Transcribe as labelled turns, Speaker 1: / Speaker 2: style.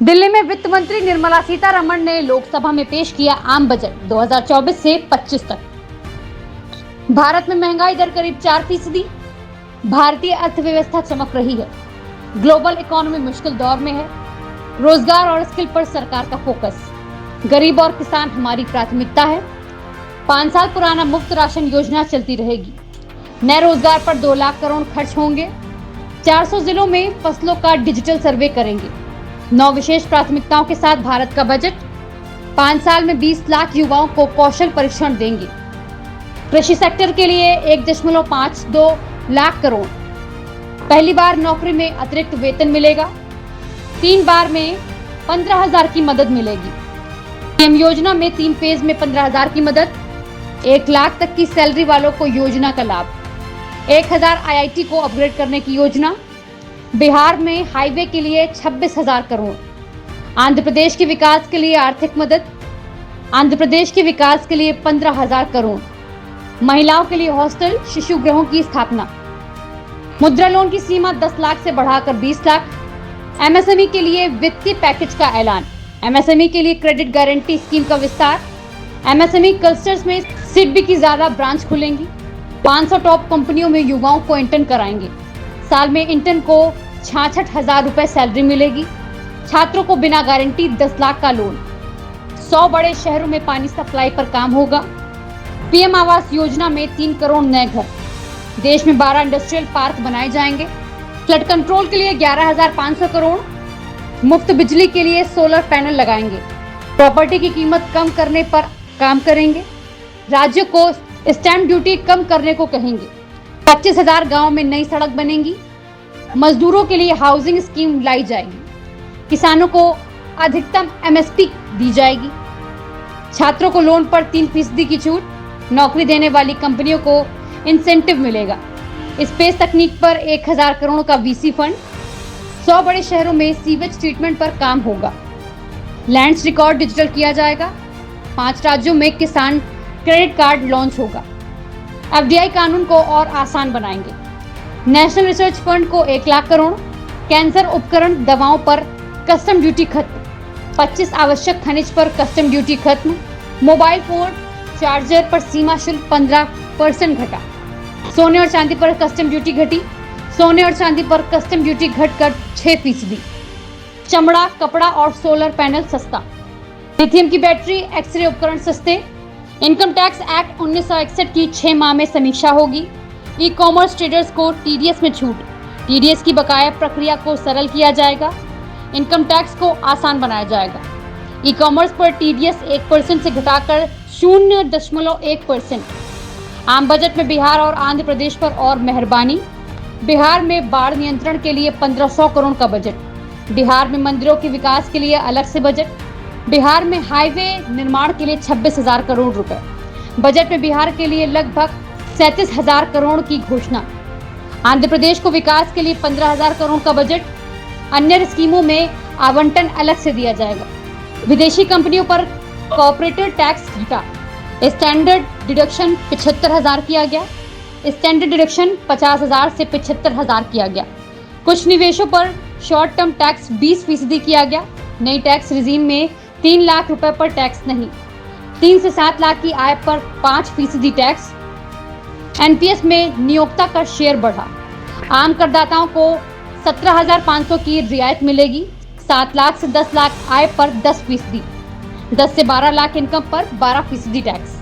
Speaker 1: दिल्ली में वित्त मंत्री निर्मला सीतारमण ने लोकसभा में पेश किया आम बजट 2024 से 25 तक। भारत में महंगाई दर करीब 4%। भारतीय अर्थव्यवस्था चमक रही है। ग्लोबल इकोनॉमी मुश्किल दौर में है। रोजगार और स्किल पर सरकार का फोकस। गरीब और किसान हमारी प्राथमिकता है। 5 साल पुराना मुफ्त राशन योजना चलती रहेगी। नए रोजगार पर 2 लाख करोड़ खर्च होंगे। 400 जिलों में फसलों का डिजिटल सर्वे करेंगे। 9 विशेष प्राथमिकताओं के साथ भारत का बजट 5 साल में 20 लाख युवाओं को कौशल प्रशिक्षण देंगे। कृषि सेक्टर के लिए 1.52 लाख करोड़। पहली बार नौकरी में अतिरिक्त वेतन मिलेगा। 3 बार में 15,000 की मदद मिलेगी। पीएम योजना में 3 फेज में 15,000 की मदद। 1 लाख तक की सैलरी वालों को योजना का लाभ। 1000 आईआईटी को अपग्रेड करने की योजना। बिहार में हाईवे के लिए 26,000 करोड़। आंध्र प्रदेश के विकास के लिए आर्थिक मदद। आंध्र प्रदेश के विकास के लिए 15,000 करोड़। महिलाओं के लिए हॉस्टल शिशु गृहों की स्थापना। मुद्रा लोन की सीमा 10 लाख से बढ़ाकर 20 लाख। एमएसएमई के लिए वित्तीय पैकेज का ऐलान। एमएसएमई के लिए क्रेडिट गारंटी स्कीम का विस्तार। एमएसएमई क्लस्टर्स में सिडबी की ज्यादा ब्रांच खुलेंगी। 500 टॉप कंपनियों में युवाओं को इंटर्न कराएंगे। साल में इंटर्न को 66,000 रुपए सैलरी मिलेगी। छात्रों को बिना गारंटी 10 लाख का लोन। 100 बड़े शहरों में पानी सप्लाई पर काम होगा। पीएम आवास योजना में 3 करोड़ नए घर। देश में 12 इंडस्ट्रियल पार्क बनाए जाएंगे। फ्लड कंट्रोल के लिए 11,500 करोड़। मुफ्त बिजली के लिए सोलर पैनल लगाएंगे। प्रॉपर्टी की कीमत कम करने पर काम करेंगे। राज्यों को स्टैंप ड्यूटी कम करने को कहेंगे। 25,000 गाँव में नई सड़क बनेंगी। मजदूरों के लिए हाउसिंग स्कीम लाई जाएगी। किसानों को अधिकतम एमएसपी दी जाएगी। छात्रों को लोन पर 3% की छूट। नौकरी देने वाली कंपनियों को इंसेंटिव मिलेगा। स्पेस तकनीक पर 1,000 करोड़ का वीसी फंड। 100 बड़े शहरों में सीवेज ट्रीटमेंट पर काम होगा। लैंड्स रिकॉर्ड डिजिटल किया जाएगा। 5 राज्यों में किसान क्रेडिट कार्ड लॉन्च होगा। एफडीआई कानून को और आसान बनाएंगे। नेशनल रिसर्च फंड को 1 लाख करोड़। कैंसर उपकरण दवाओं पर कस्टम ड्यूटी खत्म। 25 आवश्यक खनिज पर कस्टम ड्यूटी खत्म। मोबाइल फोन चार्जर पर सीमा शुल्क 15% घटा। सोने और चांदी पर कस्टम ड्यूटी घटी। सोने और चांदी पर कस्टम ड्यूटी घटकर 6%। चमड़ा, कपड़ा और सोलर पैनल सस्ता। लिथियम की बैटरी, एक्सरे उपकरण सस्ते। इनकम टैक्स एक्ट 1961 की 6 माह में समीक्षा होगी। ई कॉमर्स ट्रेडर्स को टीडीएस में छूट। टीडीएस की बकाया प्रक्रिया को सरल किया जाएगा। इनकम टैक्स को आसान बनाया जाएगा। ई कॉमर्स पर टीडीएस 1% से घटाकर 0.1%। आम बजट में बिहार और आंध्र प्रदेश पर और मेहरबानी। बिहार में बाढ़ नियंत्रण के लिए 1500 करोड़ का बजट। बिहार में मंदिरों के विकास के लिए अलग से बजट। बिहार में हाईवे निर्माण के लिए 26,000 करोड़ रुपए। बजट में बिहार के लिए लगभग 37,000 करोड़ की घोषणा। आंध्र प्रदेश को विकास के लिए 15,000 करोड़ का बजट। अन्य स्कीमों में आवंटन अलग से दिया जाएगा। विदेशी कंपनियों पर कॉर्पोरेट टैक्स घटा। स्टैंडर्ड डिडक्शन 75,000 किया गया। स्टैंडर्ड डिडक्शन 50,000 से 75,000 किया गया। कुछ निवेशों पर शॉर्ट टर्म टैक्स 20% किया गया। नई टैक्स रिजीम में 3 लाख रुपए पर टैक्स नहीं। 3 से 7 लाख की आय पर 5% टैक्स। एनपीएस में नियोक्ता का शेयर बढ़ा। आम करदाताओं को 17,500 की रियायत मिलेगी। 7 लाख से 10 लाख आय पर 10%। 10 से 12 लाख इनकम पर 12% टैक्स।